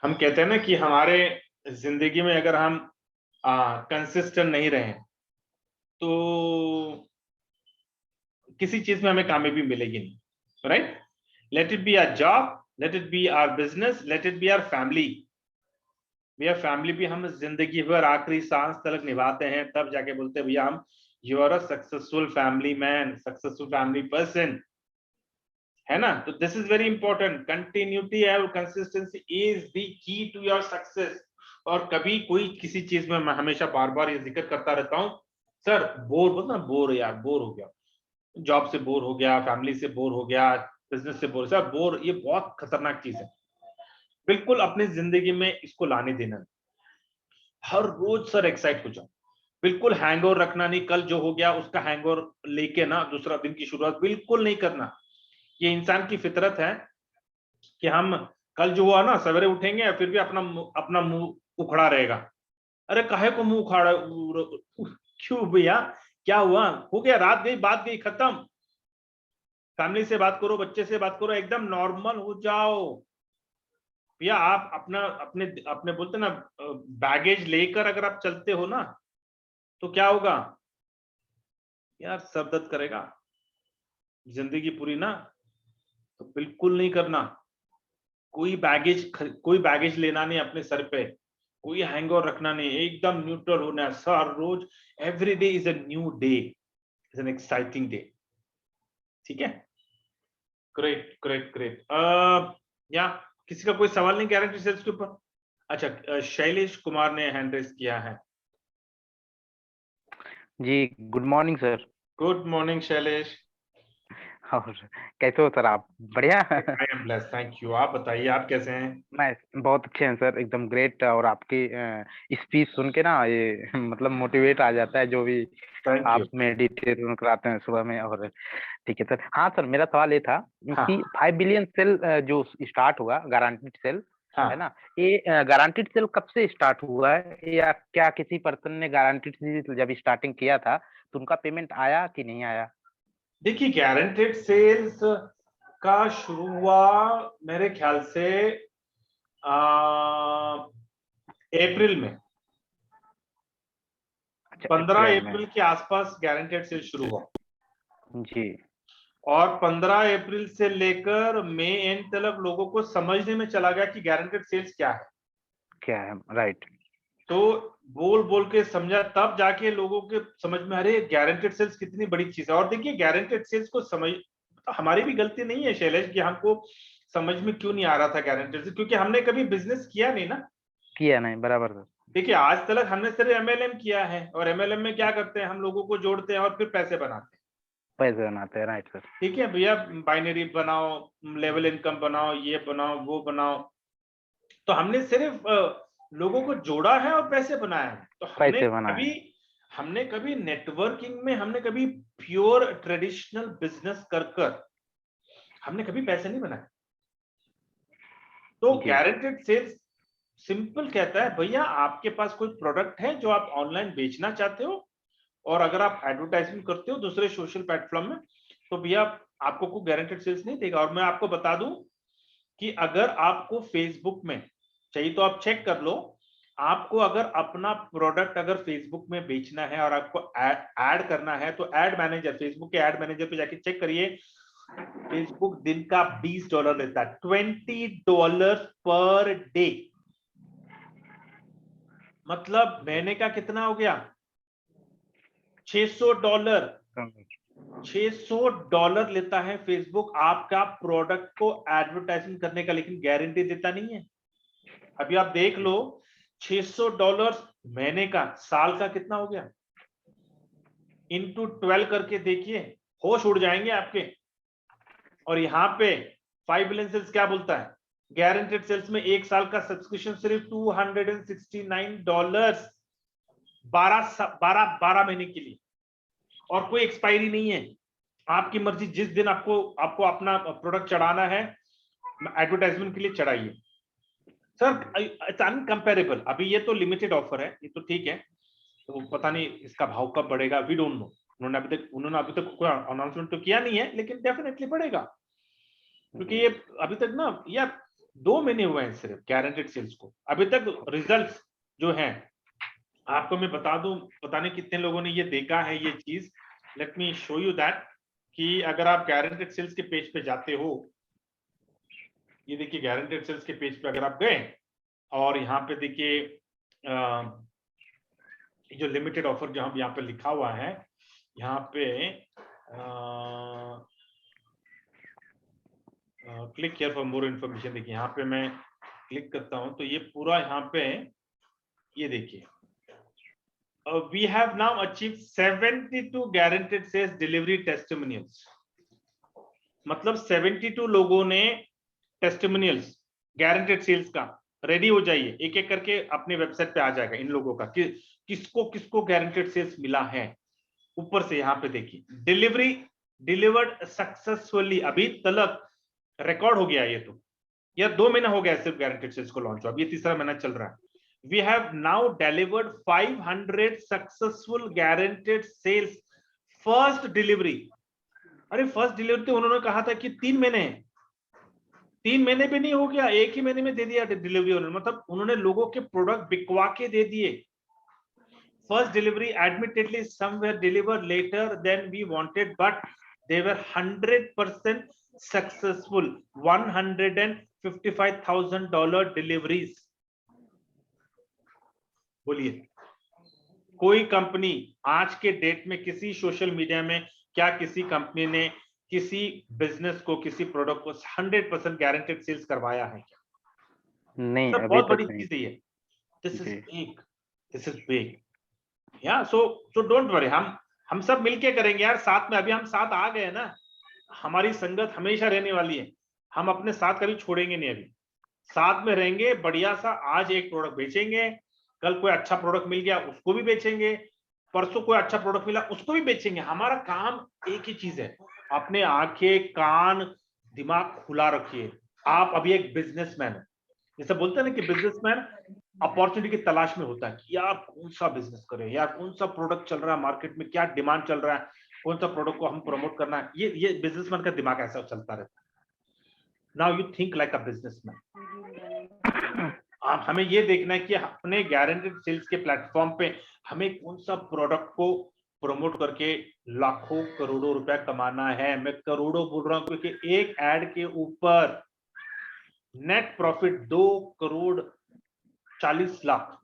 हम कहते हैं ना कि हमारे जिंदगी में अगर हम कंसिस्टेंट नहीं रहे तो किसी चीज में हमें कामयाबी मिलेगी नहीं, right? Let it be our job, let it be our business, let it be our family. भैया फैमिली भी हम जिंदगी भर आखिरी सांस तक निभाते हैं, तब जाके बोलते हैं भैया हम you are a successful family man, successful family person, है ना? तो this is very important. Continuity और consistency is the key to your success. और कभी कोई किसी चीज में मैं हमेशा बार बार ये जिक्र करता रहता हूँ, सर बोर, बोलना बोर यार, बोर हो गया, जॉब से बोर हो गया, फैमिली से बोर हो गया, बिजनेस से बोर। सर बोर ये बहुत खतरनाक चीज है, बिल्कुल अपनी जिंदगी में इसको लाने देना। हर रोज सर एक्साइट हो जाओ, बिल्कुल हैंगओवर रखना नहीं, कल जो हो गया उसका हैंगओवर लेके ना दूसरा दिन की शुरुआत बिल्कुल नहीं करना। ये इंसान की फितरत है कि हम कल जो हुआ ना सवेरे उठेंगे फिर भी अपना मुंह उखड़ा रहेगा। अरे काहे को मुंह उखाड़ा, क्यों भैया, क्या हुआ? हो गया, रात गई, बात गई, खत्म। फैमिली से बात करो, बच्चे से बात करो, एकदम नॉर्मल हो जाओ। भैया आप अपना अपने अपने बोलते ना बैगेज लेकर अगर आप चलते हो ना तो क्या होगा यार, सर दर्द करेगा जिंदगी पूरी ना, तो बिल्कुल नहीं करना। कोई बैगेज लेना नहीं अपने सर पे, कोई हैंगओवर रखना नहीं, एकदम न्यूट्रल होना है। सर रोज every day is a new day, is an exciting day. ठीक है, ग्रेट ग्रेट ग्रेट। या किसी का कोई सवाल नहीं गारंटी सेल्स के ऊपर? अच्छा, शैलेश कुमार ने हैंड रेस किया है। जी good morning sir. Good morning Shailesh. और कैसे हो सर आप? बढ़िया। I am blessed, thank you. आप बताइए, आप कैसे हैं? मैं बहुत अच्छे हैं सर, एकदम ग्रेट। और आपकी स्पीच सुन के ना ये मतलब मोटिवेट आ जाता है, जो भी थैंक यू। आप मेडिटेशन कराते हैं सुबह में। और ठीक है सर। हाँ सर, मेरा सवाल ये था हाँ कि 5 बिलियन सेल जो स्टार्ट हुआ, गारंटीड सेल है हाँ, ना, ये गारंटीड सेल कब से स्टार्ट हुआ है? या क्या किसी पर्सन ने गारंटीड सेल जब स्टार्टिंग किया था तो उनका पेमेंट आया कि नहीं आया? देखिए गारंटेड सेल्स का शुरू हुआ मेरे ख्याल से अप्रैल में। अच्छा, 15 अप्रैल में। अप्रैल के आसपास गारंटेड सेल शुरू हुआ, जी। और 15 अप्रैल से लेकर मई एंड तक लोगों को समझने में चला गया कि गारंटेड सेल्स क्या है। क्या है? राइट। तो बोल बोल के समझा, तब जाके लोगों के समझ में, अरे गारंटेड सेल्स कितनी बड़ी चीज है। और देखिए गारंटेड सेल्स को समझ, हमारी भी गलती नहीं है शैलेश कि हमको समझ में क्यों नहीं आ रहा था गारंटेड सेल्स, क्योंकि हमने कभी बिजनेस किया नहीं ना। किया नहीं, बराबर सर। देखिए आज तक हमने सिर्फ एमएलएम किया है, और एमएलएम में क्या करते हैं, हम लोगों को जोड़ते हैं और फिर पैसे बनाते हैं। पैसे बनाते हैं, राइट सर। ठीक है भैया, बाइनरी बनाओ, लेवल इनकम बनाओ, ये बनाओ, वो बनाओ। तो हमने सिर्फ लोगों को जोड़ा है और पैसे बनाए हैं। तो पैसे बनाए हैं। हमने कभी नेटवर्किंग में, हमने कभी प्योर ट्रेडिशनल बिजनेस कर कर हमने कभी पैसे नहीं बनाए। तो जी। गारंटेड सेल्स सिंपल कहता है, भैया आपके पास कोई प्रोडक्ट है जो आप ऑनलाइन बेचना चाहते हो, और अगर आप एडवर्टाइजमेंट करते हो दूसरे सोशल प्लेटफॉर्म में, तो भैया आपको कोई गारंटेड सेल्स नहीं देगा। और मैं आपको बता दूं कि अगर आपको फेसबुक में चाहिए तो आप चेक कर लो, आपको अगर अपना प्रोडक्ट अगर फेसबुक में बेचना है और आपको ऐड करना है, तो ऐड मैनेजर, फेसबुक के ऐड मैनेजर पे जाके चेक करिए, फेसबुक दिन का $20 लेता है, $20 पर डे। मतलब महीने का कितना हो गया? $600। $600 लेता है फेसबुक आपका प्रोडक्ट को एडवर्टाइजमेंट करने का, लेकिन गारंटी देता नहीं है। अभी आप देख लो, $600 महीने का, साल का कितना हो गया? इंटू 12 करके देखिए, होश उड़ जाएंगे आपके। और यहाँ पे 5 बिलियन सेल्स क्या बोलता है, गारंटेड सेल्स में एक साल का सब्सक्रिप्शन सिर्फ $269, 12 महीने के लिए, और कोई एक्सपायरी नहीं है। आपकी मर्जी, जिस दिन आपको आपको अपना प्रोडक्ट चढ़ाना है एडवर्टाइजमेंट के लिए चढ़ाइए। Sir it's uncomparable. अभी ये तो लिमिटेड ऑफर है, ये तो ठीक है, तो पता नहीं इसका भाव कब बढ़ेगा, वी डोंट नो। उन्होंने अभी तक कोई अनाउंसमेंट तो किया नहीं है, लेकिन डेफिनेटली बढ़ेगा। क्योंकि ये अभी तक ना यार 2 महीने हुए हैं सिर्फ गारंटेड सेल्स को, अभी तक रिजल्ट्स जो हैं आपको मैं बता दूं, पता नहीं कितने लोगों ने ये देखा है ये चीज। Let me show you that कि अगर आप गारंटेड सेल्स के पेज पे जाते हो, ये देखिए गारंटेड सेल्स के पेज पे अगर आप गए और यहाँ पे देखिए जो लिमिटेड ऑफर जहां यहाँ पे लिखा हुआ है, यहाँ पे click here for more information, देखिए यहाँ पे मैं क्लिक करता हूं तो ये पूरा यहाँ पे ये देखिए we have now achieved 72 guaranteed sales delivery testimonials, मतलब 72 लोगों ने टेस्टिमोनियल्स गारंटेड सेल्स का, रेडी हो जाइए, एक एक करके अपने वेबसाइट पे आ जाएगा इन लोगों का कि किसको किसको गारंटेड सेल्स मिला है। ऊपर से यहाँ पे देखिए डिलीवरी डिलीवर्ड सक्सेसफुली, अभी तलक रिकॉर्ड हो गया ये तो, या 2 महीना हो गया सिर्फ गारंटेड सेल्स को लॉन्च हुआ, अब ये तीसरा महीना चल रहा है। We have now delivered 500 successful guaranteed sales first delivery। अरे फर्स्ट डिलीवरी तो उन्होंने कहा था कि 3 महीने है, 3 महीने भी नहीं हो गया, एक ही महीने में दे दिया डिलीवरी उन्होंने, मतलब उन्होंने लोगों के प्रोडक्ट बिकवा के दे दिए। First delivery admittedly some were delivered later than we wanted but they were 100% successful, $155,000 deliveries। बोलिए कोई कंपनी आज के डेट में किसी सोशल मीडिया में क्या किसी कंपनी ने किसी बिजनेस को किसी प्रोडक्ट को 100% गारंटेड सेल्स करवाया है क्या? नहीं, तो अभी बहुत तक बड़ी नहीं। चीज है ये, दिस इज जी। Big, this is big. Yeah so don't worry, हम सब मिलके करेंगे यार साथ में, अभी हम साथ आ गए ना, हमारी संगत हमेशा रहने वाली है, हम अपने साथ कभी छोड़ेंगे नहीं, अभी साथ में रहेंगे बढ़िया सा। आज एक प्रोडक्ट बेचेंगे, कल कोई अच्छा प्रोडक्ट मिल गया उसको भी बेचेंगे, परसों कोई अच्छा प्रोडक्ट मिला उसको भी बेचेंगे। हमारा काम एक ही चीज है, अपने आंखें कान दिमाग खुला रखिए। आप अभी एक बिजनेसमैन है, जैसे बोलते हैं ना कि बिजनेसमैन अपॉर्चुनिटी की तलाश में होता है कि यार कौन सा बिजनेस करें, यार कौन सा प्रोडक्ट चल रहा है मार्केट में, क्या डिमांड चल रहा है, कौन सा प्रोडक्ट को हम प्रमोट करना है, ये बिजनेसमैन का दिमाग ऐसा चलता रहता है। Now you think like a businessman. हमें ये देखना है कि अपने गारंटेड सेल्स के प्लेटफॉर्म पे हमें कौन सा प्रोडक्ट को प्रमोट करके लाखों करोड़ों रुपया कमाना है। मैं करोड़ों बोल रहा हूं क्योंकि एक एड के ऊपर नेट प्रॉफिट 2,40,00,000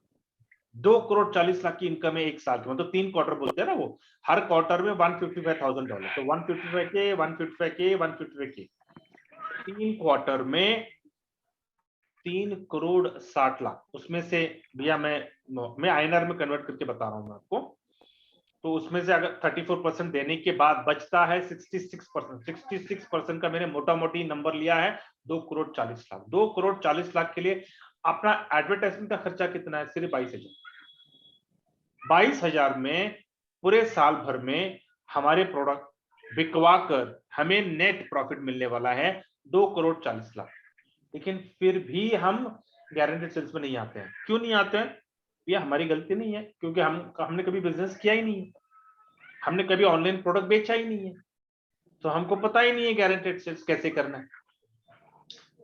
2,40,00,000 की इनकम है एक साल की, मतलब 3 क्वार्टर बोलते हैं ना वो, हर क्वार्टर में $155,000, तो 155K 155K 155K 3 क्वार्टर में 3,60,00,000। उसमें से भैया मैं INR में कन्वर्ट करके बता रहा हूं मैं आपको, तो उसमें से अगर 34% देने के बाद बचता है 66%। 66% का मैंने मोटा मोटी नंबर लिया है 2,40,00,000। 2,40,00,000 के लिए अपना एडवर्टाइजमेंट का खर्चा कितना है? सिर्फ 22,000। 22,000 में पूरे साल भर में हमारे प्रोडक्ट बिकवा कर हमें नेट प्रॉफिट मिलने वाला है 2,40,00,000। लेकिन फिर भी हम गारंटेड सेल्स में नहीं आते हैं। क्यों नहीं आते हैं? ये हमारी गलती नहीं है, क्योंकि हमने कभी बिजनेस किया ही नहीं है, हमने कभी ऑनलाइन प्रोडक्ट बेचा ही नहीं है, तो हमको पता ही नहीं है गारंटेड सेल्स कैसे करना है।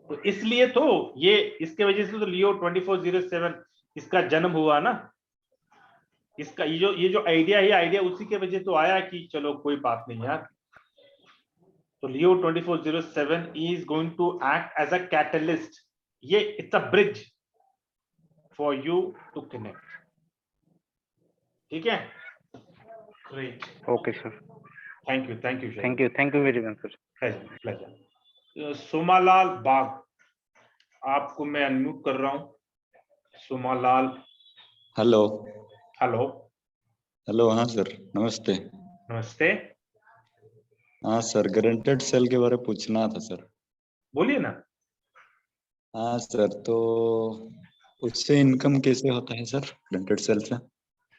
तो इसलिए तो ये इसके वजह से तो लियो 2407 इसका जन्म हुआ ना। इसका ये जो आइडिया है, आइडिया उसी के वजह तो आया कि चलो कोई बात नहीं यार। तो लियो 2407 is going to act as a catalyst, ये it's a bridge for you to connect। ठीक है, great, okay sir, thank you thank you very much sir. Pleasure. Somalal Bag, आपको मैं अनम्यूट कर रहा हूं। Somalal, hello hello, hello. हाँ सर, नमस्ते। नमस्ते, हाँ सर, गारंटेड सेल के बारे में पूछना था सर। बोलिए ना। हाँ सर, तो उससे इनकम कैसे होता है सर, गारंटेड सेल से?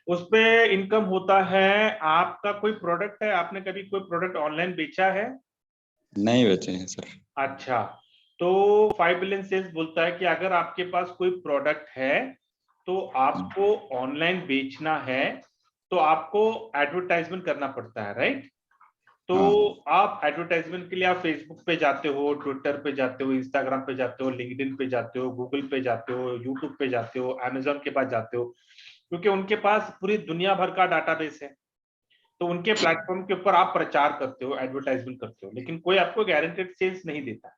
उस पे इनकम होता है, आपका कोई प्रोडक्ट है, आपने कभी कोई प्रोडक्ट ऑनलाइन बेचा है? नहीं बेचे हैं सर। अच्छा, तो 5 बिलियन सेल्स बोलता है कि अगर आपके पास कोई प्रोडक्ट है तो आपको ऑनलाइन बेचना है तो आपको एडवर्टाइजमेंट करना पड़ता है, राइट? तो हाँ। आप एडवर्टाइजमेंट के लिए आप फेसबुक पे जाते हो, ट्विटर पे जाते हो, इंस्टाग्राम पे जाते हो, लिंक्डइन पे जाते हो, गूगल पे जाते हो, यूट्यूब पे जाते हो, अमेजोन के पास जाते हो, क्योंकि उनके पास पूरी दुनिया भर का डाटाबेस है। तो उनके प्लेटफॉर्म के ऊपर आप प्रचार करते हो, एडवर्टाइजमेंट करते हो, लेकिन कोई आपको गारंटेड सेल्स नहीं देता।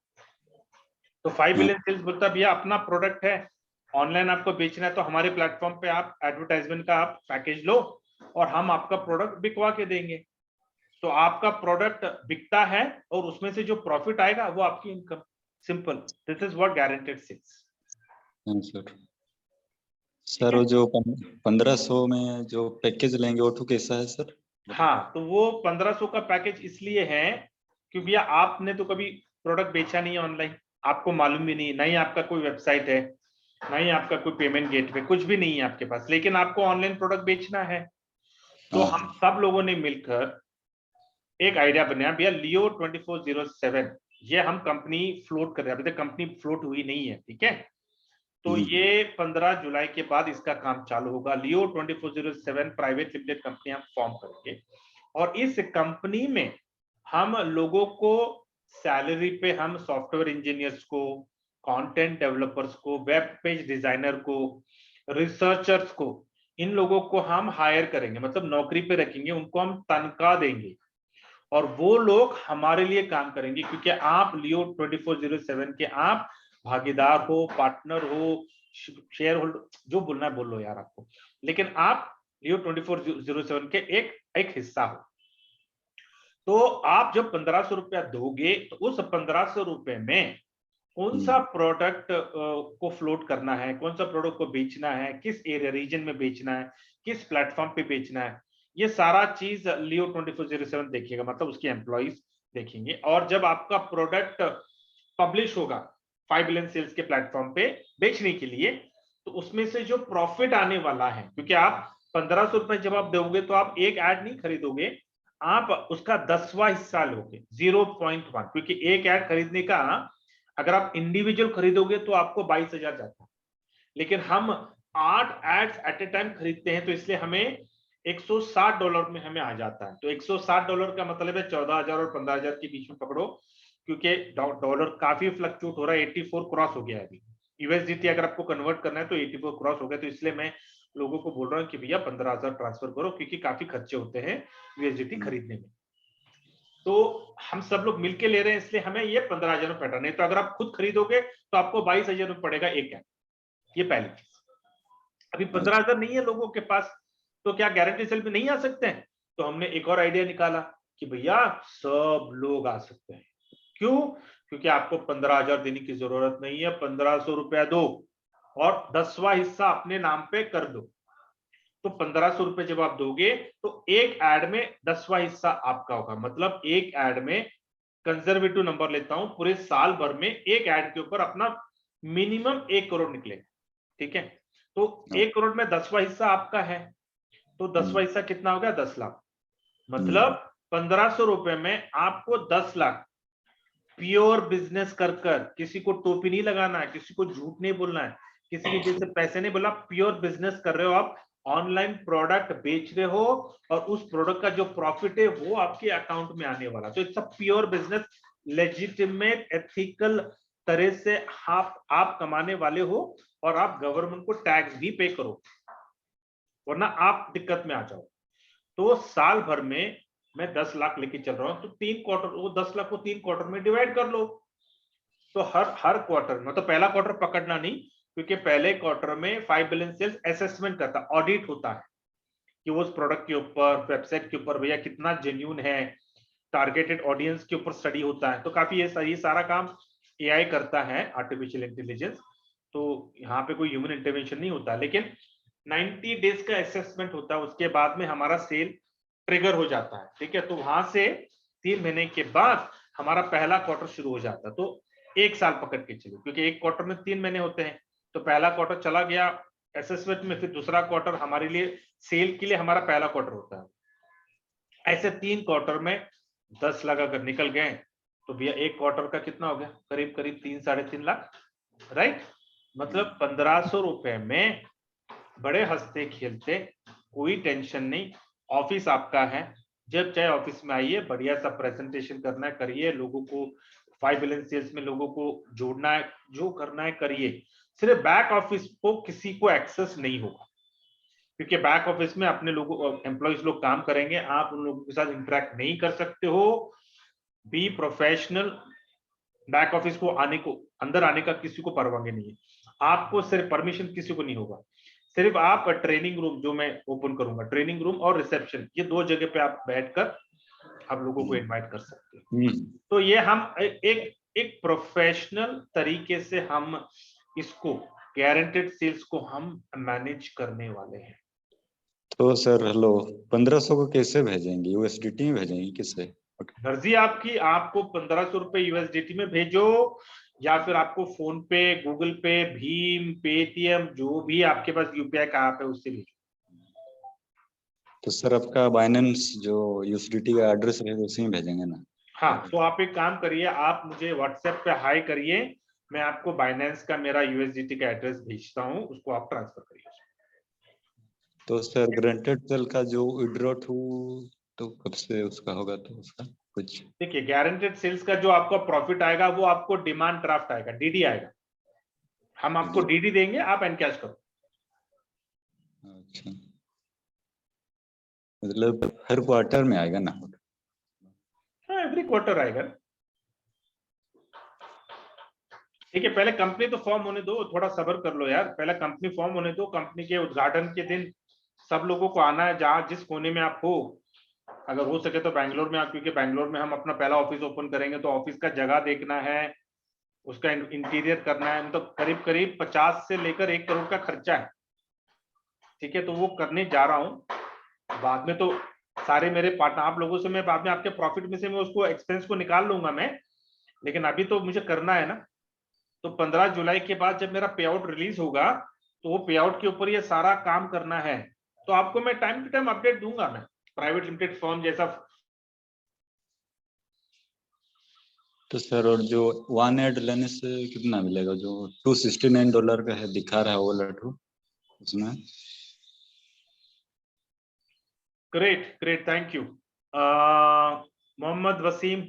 तो 5 बिलियन सेल्स बोलता भैया अपना प्रोडक्ट है, ऑनलाइन आपको बेचना है, तो हमारे प्लेटफॉर्म पे आप एडवर्टाइजमेंट का आप पैकेज लो और हम आपका प्रोडक्ट बिकवा के देंगे। तो आपका प्रोडक्ट बिकता है और उसमें से जो प्रॉफिट आएगा वो आपकी income. Simple, this is what guaranteed sales. हाँ सर। सर वो जो 1500 में जो पैकेज लेंगे वो तो कैसा है सर? हाँ, तो वो 1500 का पैकेज इसलिए है क्योंकि भैया आपने तो कभी प्रोडक्ट बेचा नहीं है ऑनलाइन, आपको मालूम भी नहीं, ना ही आपका कोई वेबसाइट है, ना ही आपका कोई पेमेंट गेटवे, कुछ भी नहीं है आपके पास, लेकिन आपको ऑनलाइन प्रोडक्ट बेचना है। तो हाँ हम सब लोगों ने मिलकर एक आइडिया बनाया भैया, लियो 2407, ये हम कंपनी फ्लोट कर रहे हैं, अभी तक कंपनी फ्लोट हुई नहीं है, ठीक है। तो ये 15 जुलाई के बाद इसका काम चालू होगा। लियो 2407 प्राइवेट लिमिटेड कंपनी हम फॉर्म करेंगे और इस कंपनी में हम लोगों को सैलरी पे, हम सॉफ्टवेयर इंजीनियर्स को, कंटेंट डेवलपर्स को, वेब पेज डिजाइनर को, रिसर्चर्स को, इन लोगों को हम हायर करेंगे, मतलब नौकरी पे रखेंगे, उनको हम तनख्वाह देंगे और वो लोग हमारे लिए काम करेंगे, क्योंकि आप लियो 2407 के आप भागीदार हो, पार्टनर हो, शेयर होल्डर, जो बोलना है बोल लो यार आपको, लेकिन आप लियो 2407 के एक हिस्सा हो। तो आप जब 1500 रुपया दोगे तो उस 1500 रुपए में कौन सा प्रोडक्ट को फ्लोट करना है, कौन सा प्रोडक्ट को बेचना है, किस एरिया रीजन में बेचना है, किस प्लेटफॉर्म पे बेचना है, ये सारा चीज लियो 2407 देखिएगा, मतलब उसके एम्प्लॉइज देखेंगे। और जब आपका प्रोडक्ट पब्लिश होगा 5 बिलियन सेल्स के प्लेटफॉर्म पे बेचने के लिए, तो उसमें से जो प्रॉफिट आने वाला है, क्योंकि आप 1500 रुपए जब आप दोगे तो आप एक ऐड नहीं खरीदोगे, आप उसका 10वां हिस्सा लोगे, 0.1, क्योंकि एक ऐड खरीदने का अगर आप इंडिविजुअल खरीदोगे तो आपको 22,000 जाता है, लेकिन हम 8 एड्स एट ए टाइम खरीदते हैं, तो इसलिए हमें $160 में हमें आ जाता है। तो $160 का मतलब है 14,000 और 15,000 के बीच में पकड़ो, क्योंकि डॉलर काफी फ्लक्चुएट हो रहा है, 84 क्रॉस हो गया है अभी। यूएसडीटी अगर आपको कन्वर्ट करना है तो 84 क्रॉस हो गया, तो इसलिए मैं लोगों को बोल रहा हूँ कि भैया 15,000 ट्रांसफर करो, क्योंकि काफी खर्चे होते हैं यूएसडीटी खरीदने में। तो हम सब लोग मिलके ले रहे हैं, इसलिए हमें ये 15,000 में पड़, नहीं तो अगर आप खुद खरीदोगे तो आपको 22,000 में पड़ेगा एक ऐड। ये पहली चीज। अभी 15,000 नहीं है लोगों के पास, तो क्या गारंटी सेल में नहीं आ सकते हैं? तो हमने एक और आइडिया निकाला कि भैया सब लोग आ सकते हैं। क्यों? क्योंकि आपको 15,000 देने की जरूरत नहीं है, 1500 रुपया दो और 10वां हिस्सा अपने नाम पे कर दो। तो 1500 रुपए जब आप दोगे तो एक ऐड में 10वां हिस्सा आपका होगा, मतलब एक ऐड में, कंजर्वेटिव नंबर लेता हूं, पूरे साल भर में एक ऐड के ऊपर अपना मिनिमम 1 करोड़ निकलेगा, ठीक है। तो 1 करोड़ में 10वां हिस्सा आपका है, तो 10वां हिस्सा कितना हो गया? 10 लाख। मतलब 1500 रुपए में आपको 10 लाख प्योर बिजनेस कर कर, किसी को टोपी नहीं लगाना है, किसी को झूठ नहीं बोलना है, किसी के जैसे पैसे नहीं बोला, प्योर बिजनेस कर रहे हो आप, ऑनलाइन प्रोडक्ट बेच रहे हो और उस प्रोडक्ट का जो प्रॉफिट है वो आपके अकाउंट में आने वाला। तो it's a pure business, legitimate, ethical तरह से आप कमाने वाले हो और आप गवर्नमेंट को टैक्स भी पे करो, वरना आप दिक्कत में आ जाओ। तो साल भर में मैं 10 लाख लेके चल रहा हूं, तो 3 क्वार्टर, वो 10 लाख को 3 क्वार्टर में डिवाइड कर लो। तो हर क्वार्टर में, तो पहला क्वार्टर पकड़ना नहीं, क्योंकि पहले क्वार्टर में 5 बिलियन सेल्स असेसमेंट करता, ऑडिट होता है कि वो उस प्रोडक्ट के ऊपर, वेबसाइट के ऊपर भैया कितना जेन्युइन है, टारगेटेड ऑडियंस के ऊपर स्टडी होता है। तो काफी ये सारा काम एआई करता है, आर्टिफिशियल इंटेलिजेंस। तो यहाँ पे कोई ह्यूमन इंटरवेंशन नहीं होता, लेकिन 90 डेज का असेसमेंट होता है, उसके बाद में हमारा सेल ट्रिगर हो जाता है, ठीक है। तो वहां से 3 महीने के बाद हमारा पहला क्वार्टर शुरू हो जाता है। तो एक साल पकड़ के चलो, क्योंकि एक क्वार्टर में 3 महीने होते हैं। तो पहला क्वार्टर चला गया असेसमेंट में, फिर दूसरा क्वार्टर हमारे लिए सेल के लिए हमारा पहला क्वार्टर होता है। ऐसे 3 क्वार्टर में 10 लाख अगर निकल गए तो भैया एक क्वार्टर का कितना हो गया? करीब करीब 3-3.5 लाख, राइट। मतलब 1500 रुपए में बड़े हंसते खेलते, कोई टेंशन नहीं, ऑफिस आपका है, जब चाहे ऑफिस में आइए, बढ़िया सा प्रेजेंटेशन करना है करिए, लोगों को 5 बिलियन सेल्स में लोगों को जोड़ना है, जो करना है करिए। सिर्फ बैक ऑफिस को किसी को एक्सेस नहीं होगा, क्योंकि बैक ऑफिस में अपने लोगों एम्प्लॉइज लोग काम करेंगे, आप उन लोगों के साथ इंटरेक्ट नहीं कर सकते हो। Be professional. बैक ऑफिस को अंदर आने का किसी को परवानगी नहीं है, आपको सिर्फ परमिशन किसी को नहीं होगा। सिर्फ आप ट्रेनिंग रूम जो मैं ओपन करूंगा, ट्रेनिंग रूम और रिसेप्शन, ये 2 जगह पे आप बैठकर आप लोगों को इनवाइट कर सकते हो। तो ये हम एक प्रोफेशनल तरीके से हम इसको गारंटेड सेल्स को हम मैनेज करने वाले हैं। तो सर हेलो, 1500 को कैसे भेजेंगे? यूएसडीटी में भेजेंगे किससे? मर्जी आपकी, आपको 1500 रुपए यूएसडीटी में भेजो, या फिर आपको फोन पे, गूगल पे, भीम, पेटीएम, जो भी आपके पास यूपीआई का ऐप है उससे भेजो। तो सर आपका बाइनेंस जो यूएसडीटी का एड्रेस रहेगा उसी में भेजेंगे ना? हाँ, तो आप एक काम करिए, आप मुझे व्हाट्सएप पे हाई करिए, मैं आपको बाइनेंस का मेरा यूएसडीटी का एड्रेस भेजता हूँ, उसको आप ट्रांसफर करिए। तो सर गारंटेड सेल का जो विड्रॉ टू, तो कब से उसका होगा? तो उसका कुछ देखिए, गारंटेड सेल्स का जो आपका प्रॉफिट आएगा वो आपको डिमांड ड्राफ्ट आएगा, डीडी आएगा। हम आपको डीडी देंगे, आप एनकैश करो। अच्छा, मतलब हर क्वार्टर में आएगा ना? हाँ, एवरी क्वार्टर आएगा। ठीक है, पहले कंपनी तो फॉर्म होने दो, थोड़ा सब्र कर लो यार, पहले कंपनी फॉर्म होने दो। कंपनी के उद्घाटन के दिन सब लोगों को आना है, जहां जिस कोने में आप हो। अगर हो सके तो बैंगलोर में आप, क्योंकि बैंगलोर में हम अपना पहला ऑफिस ओपन करेंगे, तो ऑफिस का जगह देखना है, उसका इंटीरियर करना है, मतलब करीब करीब 50 से लेकर 1 करोड़ का खर्चा है। ठीक है, तो वो करने जा रहा हूँ। बाद में तो सारे मेरे पार्टनर, आप लोगों से मैं बाद में आपके प्रॉफिट में से मैं उसको एक्सपेंस को निकाल लूंगा मैं, लेकिन अभी तो मुझे करना है ना। तो 15 जुलाई के बाद जब मेरा पे आउट रिलीज होगा, तो वो पे आउट के ऊपर ये सारा काम करना है। तो आपको मैं टाइम टू टाइम अपडेट दूंगा, मैं प्राइवेट लिमिटेड फर्म जैसा। तो सर और जो 1 एड लेने से कितना मिलेगा? जो $269 का है दिखा रहा है वो लड्डू उसमें। Great great, thank you. Mohammad Wasim,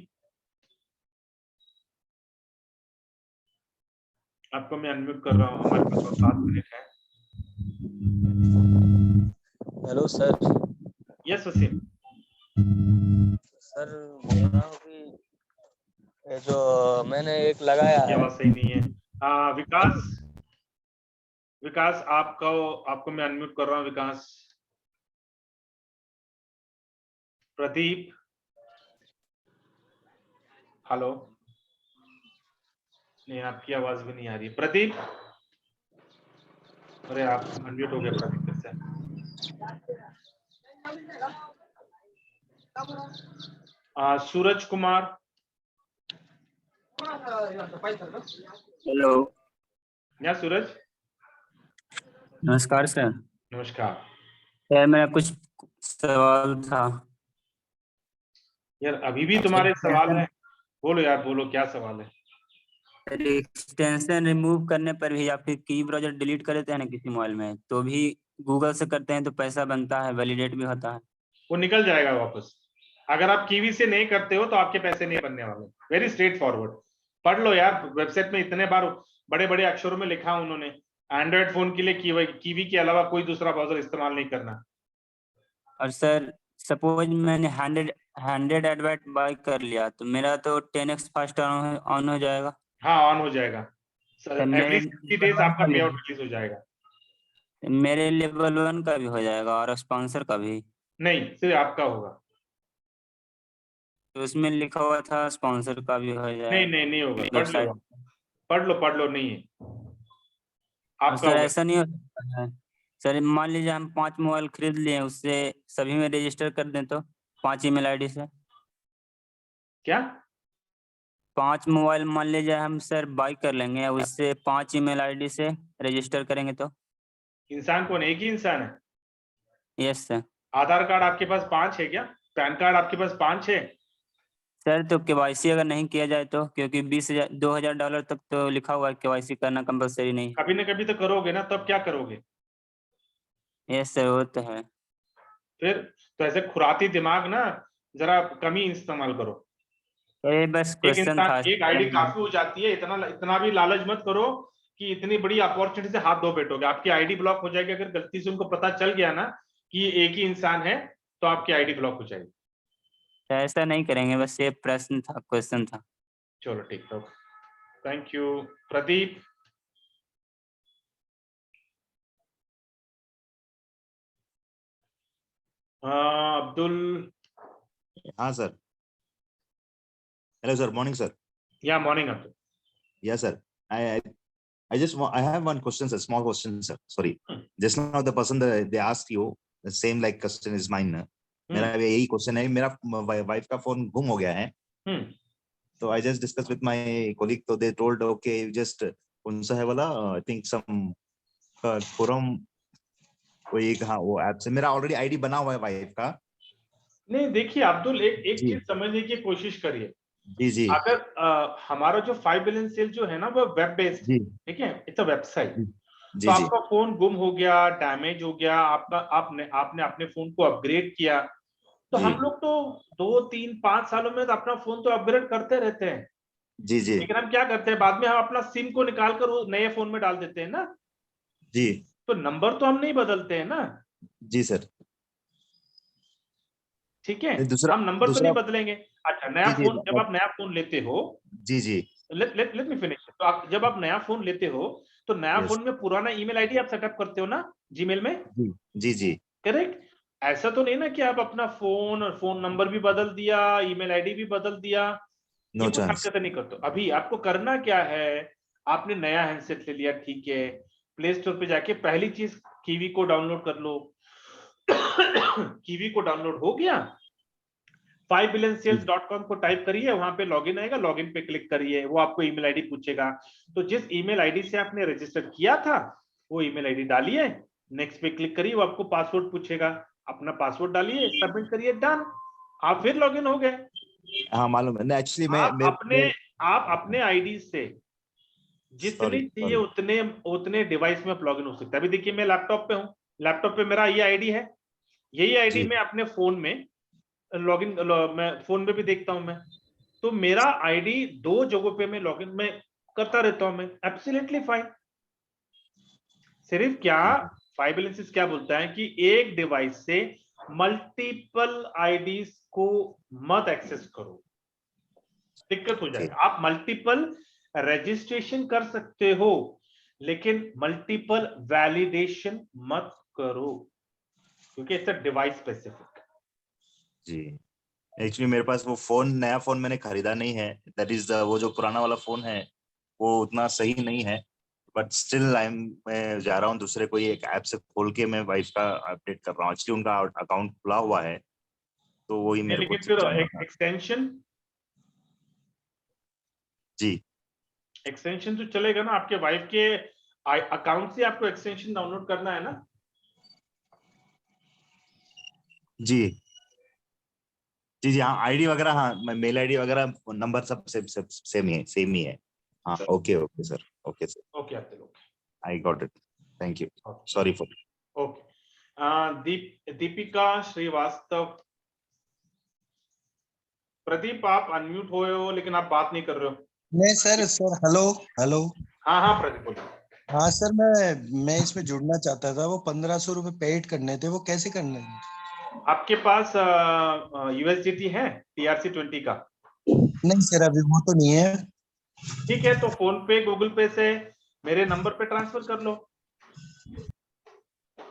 आपको मैं अनम्यूट कर रहा हूँ, हमारे पास और 7 मिनट है। Hello sir. Yes Wasim. Sir बोल रहा हूँ कि ये जो मैंने एक लगाया ये है। आवाज सही नहीं है। विकास, विकास आपको मैं अनम्यूट कर रहा हूँ। विकास, प्रदीप, हेलो, नहीं आपकी आवाज भी नहीं आ रही। प्रदीप, अरे आप अनम्यूट हो गए प्रदीप फिर से। सूरज कुमार, हेलो, या सूरज, नमस्कार सर। नमस्कार। सर मेरा कुछ सवाल था। यार अभी भी तुम्हारे सवाल है? बोलो यार, बोलो क्या सवाल है। एक्सटेंशन रिमूव करने पर भी या फिर की ब्राउजर डिलीट कर देते हैं ना किसी मोबाइल में, तो भी गूगल से करते हैं तो पैसा बनता है, वैलिडेट भी होता है। वो निकल जाएगा वापस। अगर आप कीवी से नहीं करते हो तो आपके पैसे नहीं बनने वाले। वेरी स्ट्रेट फॉरवर्ड, पढ़ लो यार, वेबसाइट में इतने बार बड़े बड़े अक्षरों में लिखा उन्होंने, एंड्रॉइड फोन के लिए कीवी के अलावा कोई दूसरा ब्राउजर इस्तेमाल नहीं करना। और सर सपोज मैंने 100 एडवर्ट बाय कर लिया तो मेरा तो 10x फास्ट ऑन हो जाएगा। हाँ, ऑन हो जाएगा। एवरी 60 डेज आपका पे आउट रिलीज हो जाएगा। मेरे लेवल 1 का भी हो जाएगा और स्पॉन्सर का भी? नहीं, सिर्फ आपका होगा। तो उसमें लिखा हुआ था स्पॉन्सर का भी हो जाएगा। नहीं नहीं नहीं होगा, पढ़ वेबसाइट। लो, पढ़ लो, नहीं है आपका सर होगा। ऐसा नहीं हो सकता है? सर मान लीजिए हम 5 मोबाइल खरीद लिए, उससे सभी में रजिस्टर कर दें तो 5 ईमेल आईडी से। क्या? 5 मोबाइल मान लीजिए हम सर बाई कर लेंगे, उससे 5 ईमेल आईडी से रजिस्टर करेंगे तो? इंसान कौन, एक ही इंसान है? Yes sir. आधार कार्ड आपके पास 5 है क्या? पैन कार्ड आपके पास 5 है? सर तो केवाईसी अगर नहीं किया जाए तो? क्योंकि $20,000 तक तो लिखा हुआ है, केवाईसी करना कंपलसरी नहीं है। कभी ना कभी तो करोगे ना, तब क्या करोगे? यस सर, वो तो है। फिर तो ऐसे खुराती दिमाग ना जरा कम ही इस्तेमाल करो। ये बस एक क्वेश्चन था इंसान एक आईडी काफी हो जाती है, इतना इतना भी लालच मत करो कि इतनी बड़ी अपॉर्चुनिटी से हाथ धो बैठोगे। आपकी आईडी ब्लॉक हो जाएगी अगर गलती से उनको पता चल गया ना कि ये एक ही इंसान है, तो आपकी आईडी ब्लॉक हो जाएगी। ऐसा नहीं करेंगे, बस ये प्रश्न था, क्वेश्चन था। चलो ठीक है, थैंक यू। प्रदीप। अब्दुल। हाँ सर। Hello sir, morning sir. Yeah morning Abdul. Yes sir. I just I have one question sir, small question sir. Sorry. Just now the person they asked you the same like question is mine. मेरा यही question है, मेरा wife का phone गुम हो गया है। तो I just discussed with my colleague, तो they told okay just कौन सा है वाला I think some forum कोई एक, हाँ वो ऐप से मेरा ऑलरेडी आईडी बना हुआ है वाइफ का। नहीं देखिए अब्दुल, एक चीज समझने की कोशिश करिए। जी जी। अगर हमारा जो 5 बिलियन सेल जो है ना वो वेब बेस्ड, ठीक है, इट्स अ वेबसाइट। तो आपका फोन गुम हो गया, डैमेज हो गया, आपने अपने फोन को अपग्रेड किया, तो हम लोग तो 2, 3, 5 सालों में तो अपना फोन तो अपग्रेड करते रहते हैं। जी जी। लेकिन हम क्या करते हैं, बाद में हम अपना सिम को निकाल कर वो नए फोन में डाल देते हैं ना। जी। तो नंबर तो हम नहीं बदलते हैं ना। जी सर। ठीक है, दूसरा हम नंबर तो नहीं बदलेंगे। अच्छा, नया फोन, जब आप नया फोन लेते हो, जी जी, लेट मी फिनिश। तो आप जब आप नया फोन लेते हो तो नया फोन में पुराना ईमेल आईडी आप सेटअप करते हो ना जीमेल में। जी जी। करेक्ट। ऐसा तो नहीं ना कि आप अपना फोन नंबर भी बदल दिया, ईमेल आईडी भी बदल दिया। No chance. हरकत नहीं करते। अभी आपको करना क्या है, आपने नया हैंडसेट ले लिया, ठीक है, प्ले स्टोर पे जाके पहली चीज कीवी को डाउनलोड कर लो। कीवी को डाउनलोड हो गया, 5billionsales.com को टाइप करिए, वहां पे लॉगिन आएगा, लॉगिन पे क्लिक करिए, वो आपको ईमेल आईडी पूछेगा। तो जिस ईमेल आईडी से आपने रजिस्टर किया था वो ईमेल आईडी डालिए, नेक्स्ट पे क्लिक करिए, वो आपको पासवर्ड पूछेगा, अपना पासवर्ड डालिए, सबमिट करिए, डन, आप फिर लॉगिन हो गए। हाँ मालूम है, एक्चुअली आप अपने आईडी से जितने चाहिए उतने डिवाइस में आप लॉगिन हो सकते हैं। अभी देखिए मैं लैपटॉप पे हूँ, लैपटॉप पे मेरा ये आईडी है, यही आईडी मैं अपने फोन में लॉगिन, मैं फोन में भी देखता हूं मैं, तो मेरा आईडी 2 जगहों पे मैं लॉगिन में करता रहता हूं मैं, एब्सोल्युटली फाइन। सिर्फ क्या 5 बिलियंस क्या बोलता है कि एक डिवाइस से मल्टीपल आईडीज को मत एक्सेस करो, दिक्कत हो जाएगा। आप मल्टीपल रजिस्ट्रेशन कर सकते हो लेकिन मल्टीपल वैलिडेशन मत करो, क्योंकि इट्स अ डिवाइस स्पेसिफिक। जी, एक्चुअली मेरे पास वो फोन, नया फोन मैंने खरीदा नहीं है, दैट इज वो जो पुराना वाला फोन है वो उतना सही नहीं है, बट स्टिल मैं जा रहा हूँ दूसरे कोई एक ऐप से खोल के मैं वाइफ का अपडेट कर रहा हूँ। एक्चुअली उनका अकाउंट खुला हुआ है तो वही मेरे को एक्सटेंशन, जी एक्सटेंशन तो चलेगा ना, आपके वाइफ के अकाउंट से आपको एक्सटेंशन डाउनलोड करना है ना। जी जी जी, हाँ आईडी वगैरह, हाँ मेल आईडी वगैरह नंबर सब सेम ही है। हाँ okay okay sir, okay sir, okay I got it, thank you, sorry for. Okay, Deepika Srivastava. Pradeep आप अनम्यूट हुए हो लेकिन आप बात नहीं कर रहे हो। नहीं सर, हेलो हेलो। हाँ प्रदीप बोलिए। हाँ सर, मैं इसमें जुड़ना चाहता था, वो 1500 रुपए पेड करने थे, वो कैसे करने हैं? आपके पास USDT है TRC20 का? नहीं सर, अभी वो तो नहीं है। ठीक है, तो फोन पे गूगल पे से मेरे नंबर पे ट्रांसफर कर लो।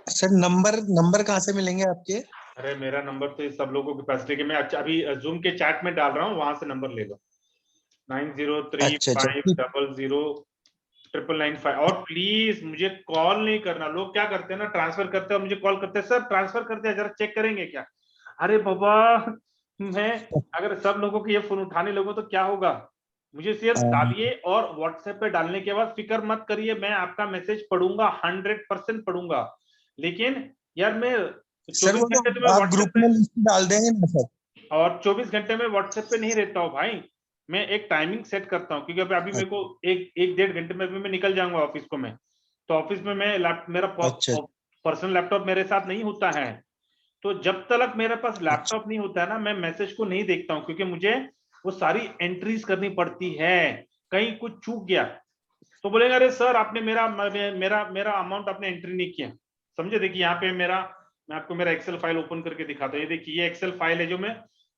सर नंबर कहाँ से मिलेंगे आपके? अरे मेरा नंबर तो सब लोगों के पास, लेकिन मैं अभी जूम के चैट में डाल रहा हूँ, वहां से नंबर ले लो, 9035000995। और प्लीज मुझे कॉल नहीं करना। लोग क्या करते हैं ना, ट्रांसफर करते हैं और मुझे कॉल करते हैं, सर ट्रांसफर कर दिया, जरा चेक करेंगे क्या? अरे बाबा, मैं अगर सब लोगों को ये फोन उठाने लगूं तो क्या होगा? मुझे सिर्फ डालिए और व्हाट्सएप पे डालने के बाद फिक्र मत करिए, मैं आपका मैसेज पढ़ूंगा, 100% पढ़ूंगा। लेकिन यार मैं 24 घंटे में आप ग्रुप में लिस्ट डाल देंगे ना सर? और 24 घंटे में व्हाट्सएप पे नहीं रहता हूँ भाई, मैं एक टाइमिंग सेट करता हूँ, क्योंकि अभी मेरे को एक 1.5 घंटे में मैं निकल जाऊंगा ऑफिस को। मैं तो ऑफिस में मैं मेरा पर्सनल लैपटॉप मेरे साथ नहीं होता है, तो जब तक मेरे पास लैपटॉप नहीं होता है ना, मैं मैसेज को नहीं देखता हूँ, क्योंकि मुझे वो सारी एंट्रीज करनी पड़ती है। कहीं कुछ चूक गया तो बोलेंगे अरे सर आपने मेरा मेरा मेरा अमाउंट आपने एंट्री नहीं किया। समझे? देखिए यहाँ पे मैं आपको मेरा एक्सेल फाइल ओपन करके दिखाता हूँ। ये देखिए ये एक्सेल फाइल है जो मैं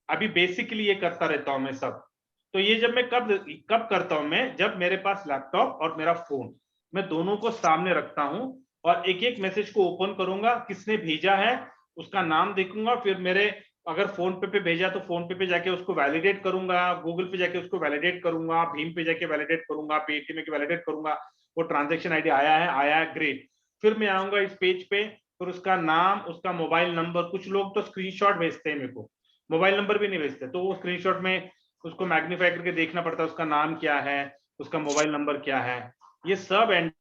अभी बेसिकली ये करता रहता हूँ मैं सब। तो ये जब मैं कब करता हूँ, मैं जब मेरे पास लैपटॉप और मेरा फोन, मैं दोनों को सामने रखता हूँ और एक एक मैसेज को ओपन करूंगा, किसने भेजा है उसका नाम देखूंगा, फिर मेरे अगर फोन पे भेजा तो फोन पे जाके उसको वैलिडेट करूंगा, गूगल पे जाके उसको वैलिडेट करूंगा, भीम पे जाके वैलिडेट करूंगा, पेटीएम पे वैलिडेट करूंगा, वो ट्रांजैक्शन आईडी आया है ग्रेट। फिर मैं आऊंगा इस पेज पे, फिर उसका नाम, उसका मोबाइल नंबर, कुछ लोग तो स्क्रीनशॉट भेजते हैं मेरे को, मोबाइल नंबर भी नहीं भेजते, तो वो स्क्रीनशॉट में उसको मैग्नीफाई करके देखना पड़ता है, उसका नाम क्या है, उसका मोबाइल नंबर क्या है, ये सब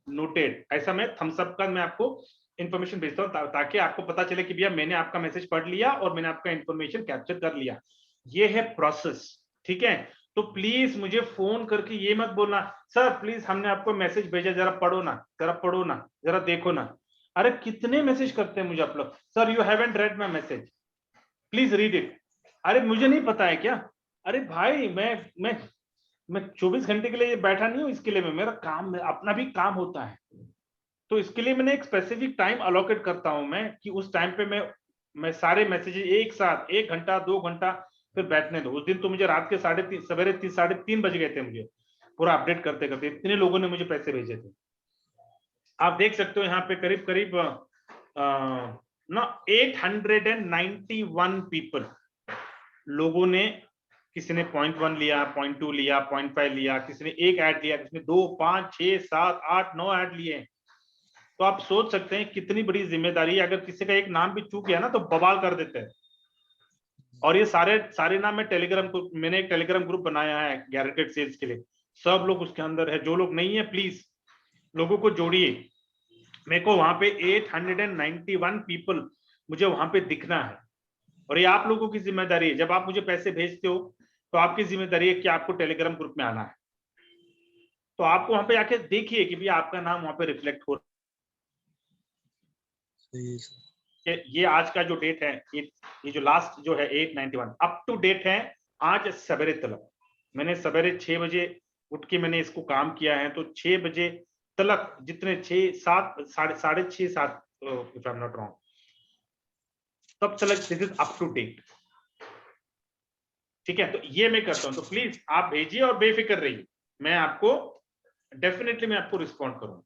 नोटेड। ऐसा मैं थम्स अप का मैं आपको इंफॉर्मेशन भेजता हूँ ताकि आपको पता चले कि भैया मैंने आपका मैसेज पढ़ लिया और मैंने आपका इंफॉर्मेशन कैप्चर कर लिया। ये है प्रोसेस, ठीक है? तो प्लीज मुझे फोन करके ये मत बोलना सर प्लीज हमने आपको मैसेज भेजा, जरा पढ़ो ना, जरा देखो ना। अरे कितने मैसेज करते हैं मुझे आप लोग, sir you haven't red my message, please read it. अरे मुझे नहीं पता है क्या? अरे भाई मैं 24 घंटे के लिए बैठा नहीं हूँ, इसके लिए मेरा काम, अपना भी काम होता है, तो इसके लिए मैंने एक स्पेसिफिक टाइम अलोकेट करता हूं मैं कि उस टाइम पे मैं सारे मैसेजेस एक साथ 1 घंटा 2 घंटा फिर बैठने दो। उस दिन तो मुझे रात के 3:30 सवेरे 3:30 बज गए थे मुझे पूरा अपडेट करते करते, इतने लोगों ने मुझे पैसे भेजे थे। आप देख सकते हो यहाँ पे करीब करीब 891 पीपल लोगों ने, किसी ने 0.1 लिया, 0.2 लिया, 0.5 लिया, किसी ने 1 ऐड लिया, किसी ने 2, 5, 6, 7, 8, 9 ऐड लिए। तो आप सोच सकते हैं कितनी बड़ी जिम्मेदारी है। अगर किसी का एक नाम भी चूक गया ना तो बवाल कर देते हैं। और ये सारे नाम मैंने एक टेलीग्राम ग्रुप बनाया है गारंटेड सेल्स के लिए, सब लोग उसके अंदर है। जो लोग नहीं है प्लीज लोगों को जोड़िए। मेरे को वहां पे 891 पीपल मुझे वहां पे दिखना है, और ये आप लोगों की जिम्मेदारी है। जब आप मुझे पैसे भेजते हो तो आपकी जिम्मेदारी है कि आपको टेलीग्राम ग्रुप में आना है, तो आपको वहां पे आके देखिए कि भैया आपका नाम वहां पे रिफ्लेक्ट हो। ये आज का जो डेट है, ये जो लास्ट जो है 891 अप टू डेट है आज सवेरे तलक। मैंने सवेरे 6 बजे उठ के मैंने इसको काम किया है, तो 6 बजे तलक जितने 6, 7, 6:30, 7 if I am not wrong, तब तलक this is up to date. ठीक है, तो ये मैं करता हूं, तो प्लीज आप भेजिए और बेफिक्र रहिए, मैं आपको डेफिनेटली मैं आपको रिस्पॉन्ड करूंगा।